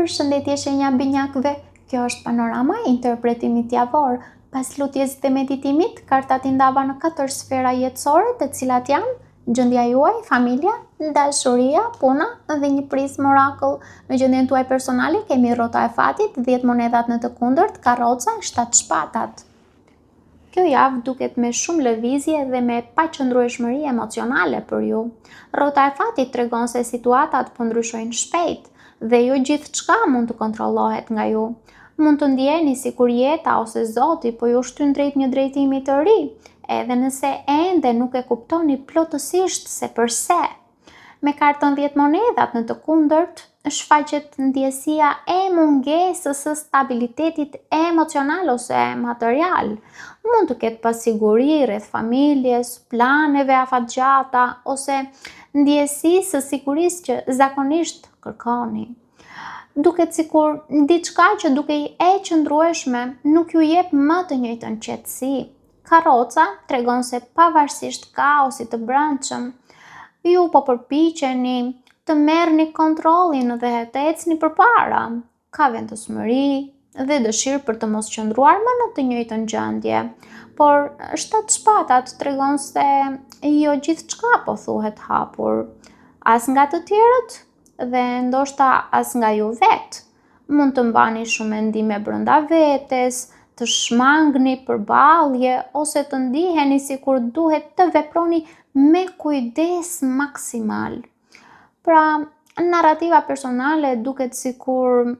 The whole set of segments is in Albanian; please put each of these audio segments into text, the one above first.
Përshëndetje shenja binjakëve, kjo është panorama e interpretimit javor. Pas lutjes dhe meditimit, kartat i ndava në 4 sfera jetësore, të cilat janë gjendja juaj, familja, dashuria, puna dhe një prizmë orakull. Në gjendjen tuaj personale kemi rrota e fatit, 10 monedat në të kundërt, karroca, 7 shpatat. Kjo javë duket me shumë lëvizje dhe me paqëndrueshmëri emocionale për ju. Rrota e fatit tregon se situatat po ndryshojnë shpejt dhe jo gjithçka mund të kontrollohet nga ju. Mund të ndjeni sikur jeta ose Zoti po ju shtyn drejt një drejtimi të ri, edhe nëse ende nuk e kuptoni plotësisht se përse. Me kartën 10 monedat në të kundërt, shfaqet ndjesia e mungesës së stabilitetit emocional ose material. Mund të ketë pasiguri rreth familjes, planeve afatgjata ose ndjesisë së sigurisë që zakonisht kërkoni. Duket sikur diçka që dukej e qëndrueshme nuk ju jep më të njëjtën qetësi. Karroca tregon se pavarësisht kaosit të brendshëm, ju po përpiqeni të merrni kontrollin dhe të ecni përpara. Ka vendosmëri dhe dëshirë për të mos qëndruar më në të njëjtën gjendje. Por 7 shpatat tregon se jo gjithçka po thuhet hapur. As nga të tjerët dhe ndoshta as nga ju vetë. Mund të mbani shumë mendime brenda vetes, të shmangni përballje ose të ndiheni sikur duhet të veproni me kujdes maksimal. Pra, narrativa personale duket sikur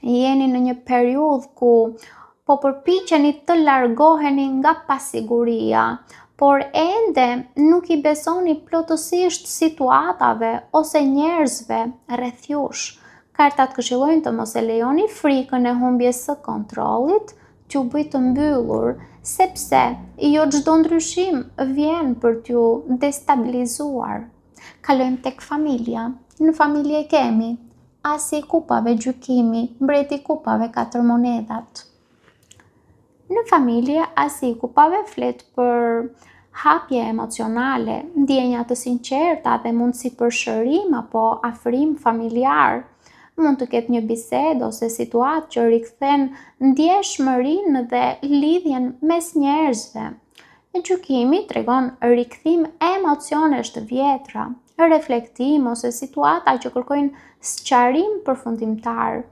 jeni në një periudhë ku po përpiqeni të largoheni nga pasiguria, por ende nuk i besoni plotësisht situatave ose njerëzve rreth jush. Kartat këshillojnë të mos e lejoni frikën e humbjes së kontrollit t'ju bëjë të mbyllur, sepse jo çdo ndryshim vjen për t'ju destabilizuar. Kalojmë tek familja. Në familje kemi Asi i kupave gjykimi, mbreti i kupave 4 monedat. Në familje, Asi i kupave flet për hapje emocionale, ndjenja të sinqerta dhe mundësi për shërim apo afrim familjar. Mund të ketë një bisedë ose situatë që rikthen ndjeshmërinë dhe lidhjen mes njerëzve. Gjykimi tregon rikthim emocionesh të vjetra, reflektim ose situata që kërkojnë sqarim përfundimtar.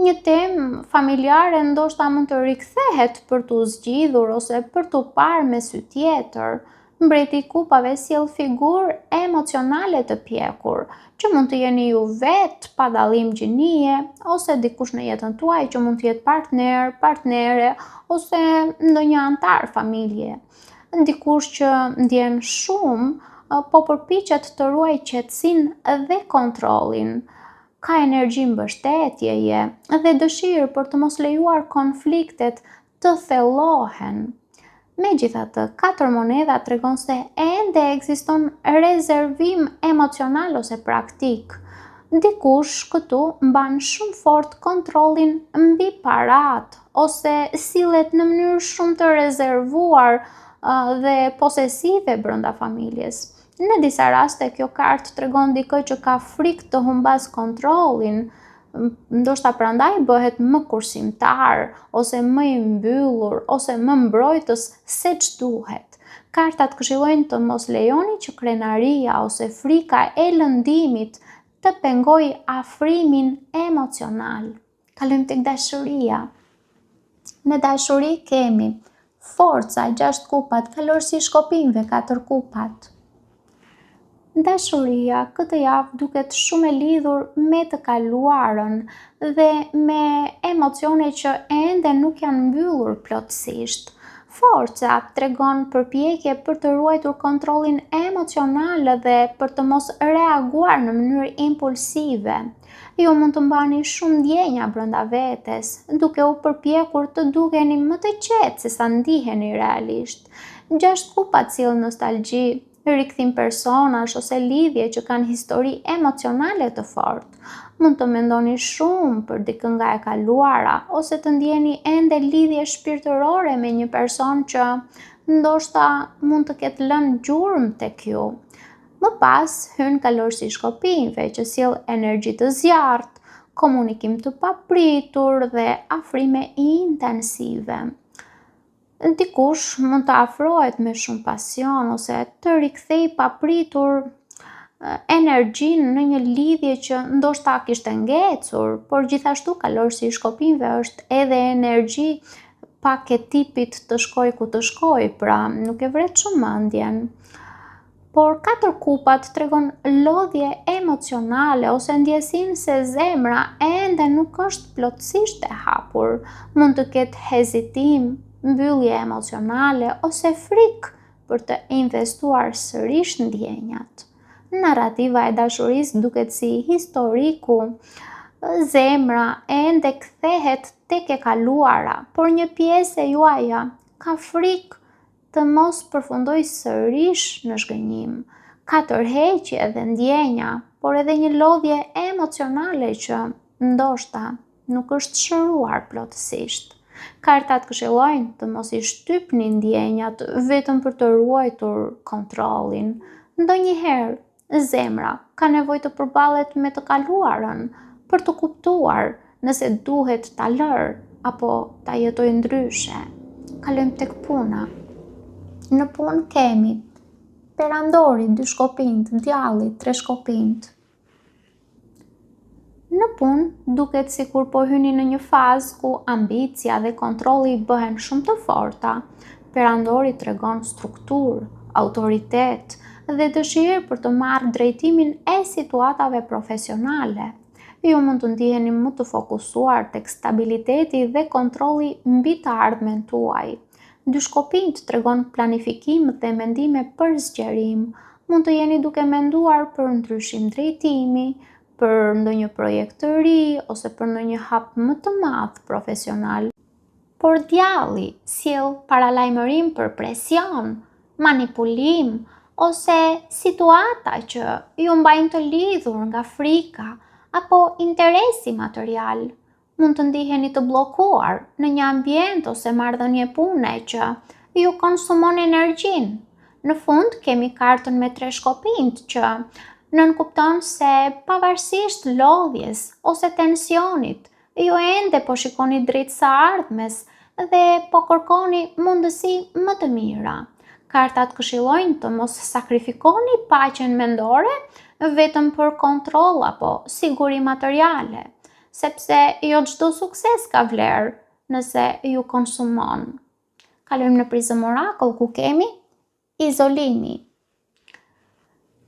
Një temë familjare ndoshta mund të rikthehet për t'u zgjidhur ose për t'u parë me sy tjetër. Mbreti i kupave sjell figurë emocionale të pjekur, që mund të jeni ju vetë pa dallim gjinie, ose dikush në jetën tuaj që mund të jetë partner, partnere ose ndonjë antar familje. Dikush që ndjen shumë, po përpiqet të ruaj qetësinë dhe kontrollin. Ka energji mbështetjeje dhe dëshirë për të mos lejuar konfliktet të thellohen. Megjithatë, 4 moneda tregon se ende ekziston rezervim emocional ose praktik. Dikush këtu mban shumë fort kontrollin mbi parat ose sillet në mënyrë shumë të rezervuar dhe posesive brenda familjes. Në disa raste kjo kartë tregon dikë që ka frikë të humbas kontrollin, ndoshta prandaj bëhet më kursimtar ose më i mbyllur ose më mbrojtës se ç'duhet. Kartat këshillojnë të mos lejoni që krenaria ose frika e lëndimit të pengojë afrimin emocional. Kalojmë tek dashuria. Në dashuri kemi Forca 6 kupat, kalorësi i shkopimve 4 kupat. Dashuria këtë javë duket shumë e lidhur me të kaluarën dhe me emocione që ende nuk janë mbyllur plotësisht. Forca tregon përpjekje për të ruajtur kontrollin emocional dhe për të mos reaguar në mënyrë impulsive. Ju mund të mbani shumë ndjenja brenda vetes, duke u përpjekur të dukeni më të qetë se sa ndiheni realisht. 6 kupat sjell nostalgji, rikthim personash ose lidhje që kanë histori emocionale të fortë. Mund të mendoni shumë për dikë nga e kaluara ose të ndjeni ende lidhje shpirtërore me një person që ndoshta mund të ketë lënë gjurmë tek ju. Më pas hyn kalorësi i shkopimve që sjell energji të zjarrt, komunikim të papritur dhe afrime intensive. Dikush mund të afrohet me shumë pasion ose të rikthej papritur energjinë në një lidhje që ndoshta kishte ngecur, por gjithashtu kalorësi i shkopinjve është edhe energji pak e tipit të shkoj ku të shkoj, pra nuk e vret shumë mendjen. Por 4 kupat tregon lodhje emocionale ose ndjesinë se zemra ende nuk është plotësisht e hapur. Mund të ketë hezitim, mbyllje emocionale ose frikë për të investuar sërish ndjenjat. Narrativa e dashurisë duket si historiku. Zemra ende kthehet tek e kaluara, por një pjesë e juaja ka frikë të mos përfundoj sërish në zhgënjim. Ka tërheqje dhe ndjenja, por edhe një lodhje emocionale që ndoshta nuk është shëruar plotësisht. Kartat këshillojnë të mos i shtypni ndjenjat vetëm për të ruajtur kontrollin. Ndonjëherë zemra ka nevojë të përballet me të kaluarën për të kuptuar nëse duhet ta lërë apo ta jetojë ndryshe. Kalojmë tek puna. Në punë kemi perandori, 2 shkopinjt, djalli, 3 shkopinjt. Në punë duket sikur po hyni në një fazë ku ambicia dhe kontrolli bëhen shumë të forta. Perandori tregon strukturë, autoritet dhe dëshirë për të marrë drejtimin e situatave profesionale. Ju mund të ndiheni më të fokusuar tek stabiliteti dhe kontrolli mbi të ardhmen tuaj. 2 shkopinjt tregon planifikim dhe mendime për zgjerim. Mund të jeni duke menduar për ndryshim drejtimi, për ndonjë projekt të ri ose për ndonjë hap më të madh profesional. Por djalli sjell paralajmërim për presion, manipulim ose situata që ju mbajnë të lidhur nga frika apo interesi material. Mund të ndiheni të bllokuar në një ambient ose marrëdhënie pune që ju konsumon energjinë. Në fund kemi kartën me 3 shkopinjt që nënkupton se pavarësisht lodhjes ose tensionit, ju ende po shikoni drejt së ardhmes dhe po kërkoni mundësi më të mira. Kartat këshillojnë të mos sakrifikoni paqen mendore vetëm për kontroll apo siguri materiale, sepse jo çdo sukses ka vlerë nëse ju konsumon. Kalojmë në prizëm orakull ku kemi izolimi.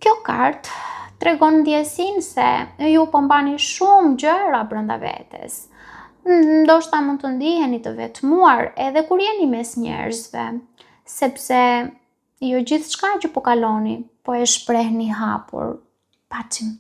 Kjo kartë tregon ndjesinë se ju po mbani shumë gjëra brenda vetes. Ndoshta mund të ndiheni të vetmuar edhe kur jeni mes njerëzve, sepse jo gjithçka që po kaloni po e shprehni hapur. Paçim.